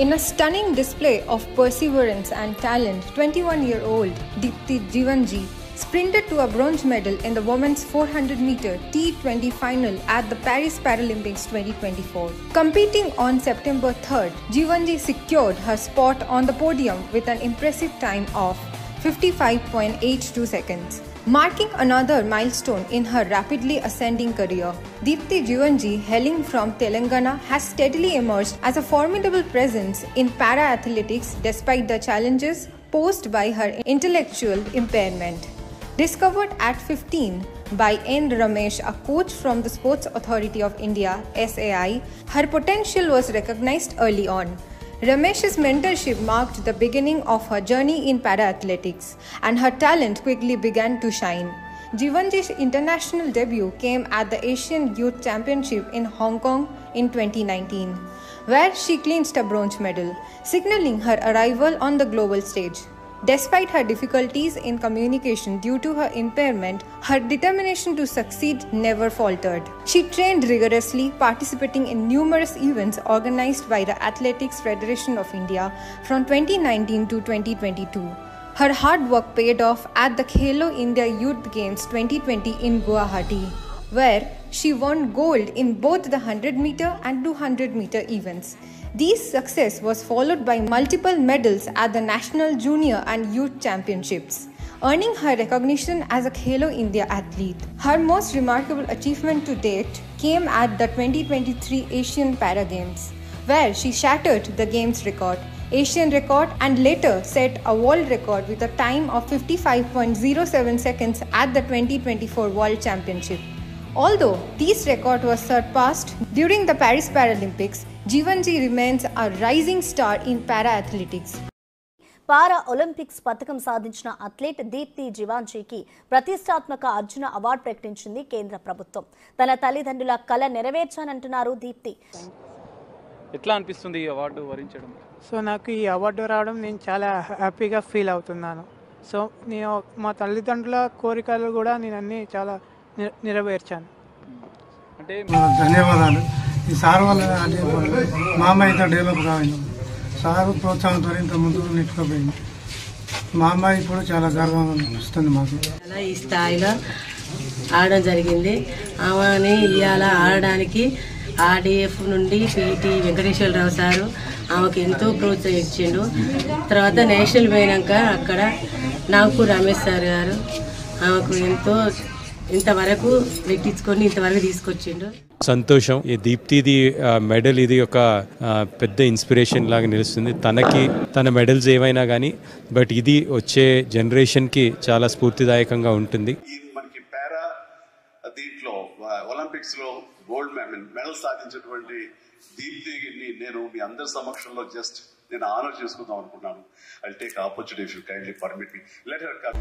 In a stunning display of perseverance and talent, 21-year-old Deepti Jivanji sprinted to a bronze medal in the women's 400-meter T20 final at the Paris Paralympics 2024. Competing on September 3rd, Jivanji secured her spot on the podium with an impressive time of 55.82 seconds. Marking another milestone in her rapidly ascending career, Deepti Jivanji, hailing from Telangana, has steadily emerged as a formidable presence in para-athletics despite the challenges posed by her intellectual impairment. Discovered at 15 by N. Ramesh, a coach from the Sports Authority of India (SAI), her potential was recognized early on. Ramesh's mentorship marked the beginning of her journey in para-athletics, and her talent quickly began to shine. Jivanji's international debut came at the Asian Youth Championship in Hong Kong in 2019, where she clinched a bronze medal, signaling her arrival on the global stage. Despite her difficulties in communication due to her impairment, her determination to succeed never faltered. She trained rigorously, participating in numerous events organized by the Athletics Federation of India from 2019 to 2022. Her hard work paid off at the Khelo India Youth Games 2020 in Guwahati, where she won gold in both the 100-meter and 200-meter events. This success was followed by multiple medals at the National Junior and Youth Championships, earning her recognition as a Khelo India athlete. Her most remarkable achievement to date came at the 2023 Asian Para Games, where she shattered the game's record, Asian record, and later set a world record with a time of 55.07 seconds at the 2024 World Championship. Although this record was surpassed during the Paris Paralympics, Jivanji remains a rising star in para-athletics. Para Olympics పతకం సాధించిన athlete Deepti జివాంజీకి ప్రతిష్టాత్మక Arjuna award ప్రకటించింది కేంద్ర ప్రభుత్వం. తన తల్లిదండ్రుల కల నెరవేర్చానంటున్నారు దీప్తి. ఎట్లా అనిపిస్తుంది ఈ అవార్డు వరించడం? సో నాకు ఈ అవార్డు రావడం నేను చాలా హ్యాపీగా ఫీల్ అవుతున్నాను. సో నేను మా తల్లిదండ్రుల కోరికలు కూడా నేను అన్నీ చాలా నెరవేర్చాను. అంటే ధన్యవాదాలు. ఈ సార్ వల్ల మా అమ్మాయి ఇంత డెవలప్ కావాలి. సార్ ప్రోత్సాహంతో ఇంత ముందుకు నెట్టుకుపోయింది. మా అమ్మాయి ఇప్పుడు చాలా గర్వం అనిపిస్తుంది మాకు. ఈ స్థాయిలో ఆడడం జరిగింది. ఆమెని ఇవాళ ఆడడానికి ఆర్డీఎఫ్ నుండి పీటీ వెంకటేశ్వరరావు సారు ఆమెకు ఎంతో ప్రోత్సహించిండు. తర్వాత నేషనల్ పోయినాక అక్కడ నాకు రమేష్ సార్ గారు ఆమెకు ఎంతో ఇంతవరకు వెక్కించుకొని ఇంతవరకు తీసుకొచ్చిండు. సంతోషం. ఈ దీప్తిది మెడల్ ఇది ఒక పెద్ద ఇన్స్పిరేషన్ లాగా నిలుస్తుంది. తనకి తన మెడల్స్ ఏవైనా కానీ, బట్ ఇది వచ్చే జనరేషన్కి చాలా స్ఫూర్తిదాయకంగా ఉంటుంది. మనకి పారా దీంట్లో ఒలింపిక్స్లో గోల్డ్ మెడల్ సాధించినటువంటి దీప్తిని నేను మీ అందరి సమక్షంలో నేను ఆనర్ చేసుకుందాం అనుకున్నాను. I take opportunity if you kindly permit me. Let her come.